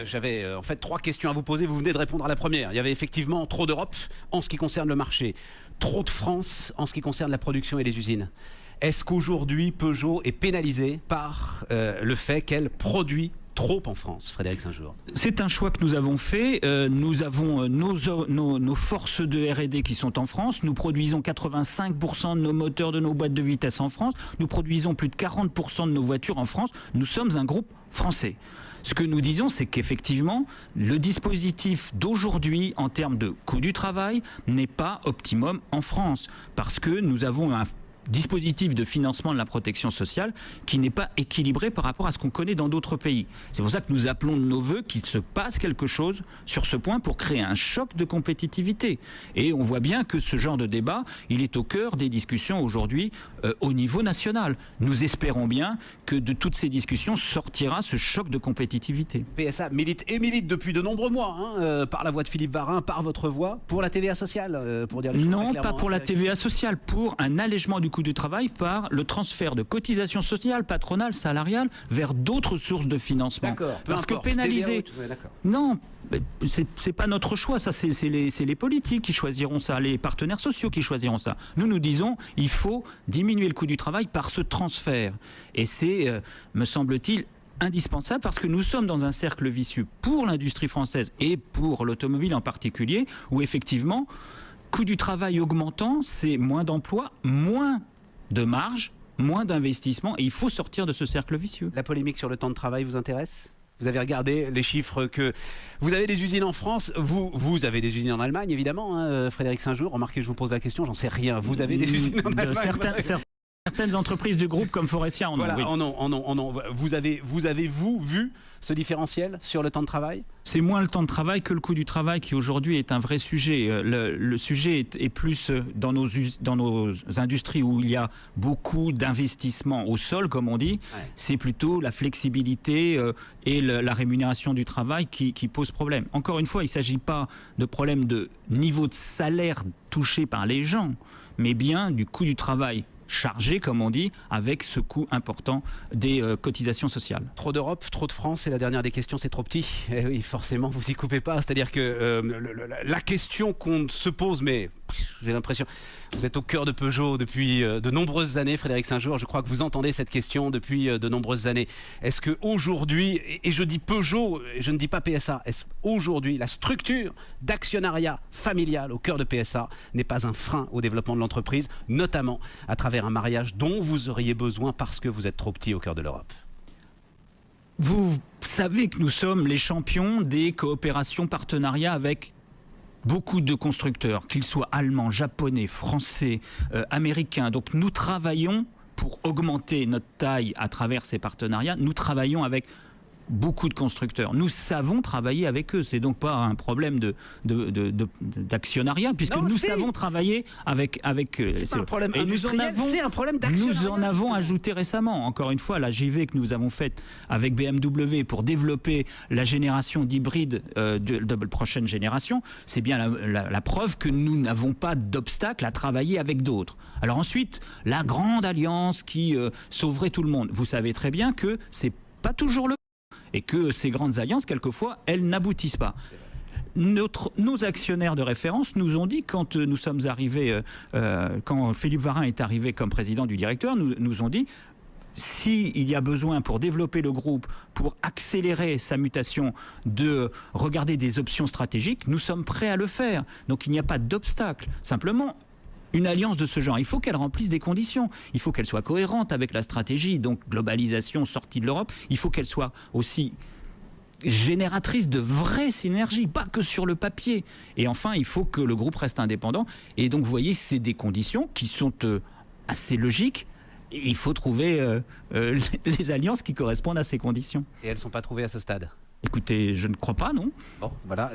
j'avais en fait 3 questions à vous poser. Vous venez de répondre à la première. Il y avait effectivement trop d'Europe en ce qui concerne le marché, trop de France en ce qui concerne la production et les usines. Est-ce qu'aujourd'hui Peugeot est pénalisé par le fait qu'elle produit trop en France, Frédéric Saint-Jour? C'est un choix que nous avons fait. Nous avons nos forces de R&D qui sont en France. Nous produisons 85% de nos moteurs, de nos boîtes de vitesse en France. Nous produisons plus de 40% de nos voitures en France. Nous sommes un groupe français. Ce que nous disons, c'est qu'effectivement, le dispositif d'aujourd'hui, en termes de coût du travail, n'est pas optimum en France. Parce que nous avons un dispositif de financement de la protection sociale qui n'est pas équilibré par rapport à ce qu'on connaît dans d'autres pays. C'est pour ça que nous appelons de nos voeux qu'il se passe quelque chose sur ce point pour créer un choc de compétitivité. Et on voit bien que ce genre de débat, il est au cœur des discussions aujourd'hui au niveau national. Nous espérons bien que de toutes ces discussions sortira ce choc de compétitivité. PSA milite depuis de nombreux mois, par la voix de Philippe Varin, par votre voix, pour la TVA sociale, pour dire les choses très Non, clairement, pas pour la TVA sociale, pour un allègement du coût du travail par le transfert de cotisations sociales, patronales, salariales vers d'autres sources de financement. D'accord. Parce que pénaliser... Non, c'est pas notre choix, ça c'est les politiques qui choisiront ça, les partenaires sociaux qui choisiront ça. Nous disons, il faut diminuer le coût du travail par ce transfert. Et c'est, me semble-t-il, indispensable parce que nous sommes dans un cercle vicieux pour l'industrie française et pour l'automobile en particulier, où effectivement, coût du travail augmentant, c'est moins d'emplois, moins de marge, moins d'investissement, et il faut sortir de ce cercle vicieux. La polémique sur le temps de travail vous intéresse ? Vous avez regardé les chiffres que... Vous avez des usines en France, vous avez des usines en Allemagne, évidemment, Frédéric Saint-Jour. Remarquez, je vous pose la question, j'en sais rien. Vous avez des usines en Allemagne. Certaines entreprises du groupe comme Faurecia en ont. Voilà, oui. Vous avez vu ce différentiel sur le temps de travail ? C'est moins le temps de travail que le coût du travail qui aujourd'hui est un vrai sujet. Le sujet est plus dans nos industries où il y a beaucoup d'investissements au sol, comme on dit. Ouais. C'est plutôt la flexibilité et la rémunération du travail qui pose problème. Encore une fois, il ne s'agit pas de problème de niveau de salaire touché par les gens, mais bien du coût du travail chargé, comme on dit, avec ce coût important des cotisations sociales. Trop d'Europe, trop de France, et la dernière des questions, c'est trop petit. Et oui, forcément, vous y coupez pas. C'est-à-dire que la question qu'on se pose, mais j'ai l'impression, vous êtes au cœur de Peugeot depuis de nombreuses années, Frédéric Saint-Jour. Je crois que vous entendez cette question depuis de nombreuses années. Est-ce qu'aujourd'hui, et je dis Peugeot, je ne dis pas PSA, est-ce qu'aujourd'hui, la structure d'actionnariat familial au cœur de PSA n'est pas un frein au développement de l'entreprise, notamment à travers un mariage dont vous auriez besoin parce que vous êtes trop petit au cœur de l'Europe? Vous savez que nous sommes les champions des coopérations partenariats avec beaucoup de constructeurs, qu'ils soient allemands, japonais, français, américains. Donc nous travaillons pour augmenter notre taille à travers ces partenariats. Nous travaillons avec beaucoup de constructeurs. Nous savons travailler avec eux. C'est donc pas un problème d'actionnariat, puisque nous savons travailler avec c'est pas un problème industriel, c'est un problème d'actionnariat. Nous en avons ajouté récemment. Encore une fois, la JV que nous avons faite avec BMW pour développer la génération d'hybrides de prochaine génération, c'est bien la preuve que nous n'avons pas d'obstacle à travailler avec d'autres. Alors ensuite, la grande alliance qui sauverait tout le monde. Vous savez très bien que c'est pas toujours le et que ces grandes alliances, quelquefois, elles n'aboutissent pas. Nos actionnaires de référence nous ont dit, quand nous sommes arrivés, quand Philippe Varin est arrivé comme président du directeur, nous ont dit, s'il y a besoin pour développer le groupe, pour accélérer sa mutation, de regarder des options stratégiques, nous sommes prêts à le faire. Donc il n'y a pas d'obstacle. Simplement, une alliance de ce genre, il faut qu'elle remplisse des conditions. Il faut qu'elle soit cohérente avec la stratégie, donc globalisation, sortie de l'Europe. Il faut qu'elle soit aussi génératrice de vraies synergies, pas que sur le papier. Et enfin, il faut que le groupe reste indépendant. Et donc, vous voyez, c'est des conditions qui sont assez logiques. Et il faut trouver les alliances qui correspondent à ces conditions. Et elles ne sont pas trouvées à ce stade? Écoutez, je ne crois pas, non. Bon, voilà.